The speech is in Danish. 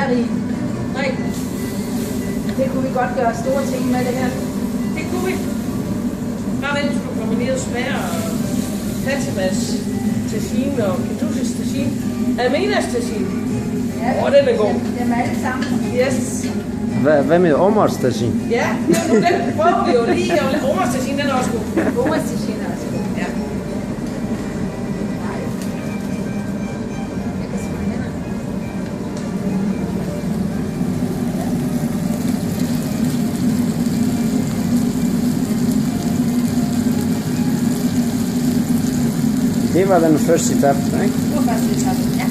smagerig. Nej, Det kunne vi godt gøre store ting med det her. det kunne vi. Bare vent, du kommer ned og smager Fatimas tagine og Kedusis tagine. Aminas tagine. Ja, Den er god. Dem alle sammen. Yes. Hvad med Omars tagine? Ja, det er nu den prøver vi jo lige. Og Omars tagine, den er også god. Gode taginer også. Ja. Nej. Jeg kan smage hænder. Det var den første etape, ikke? Det var faktisk lidt toppen, ja.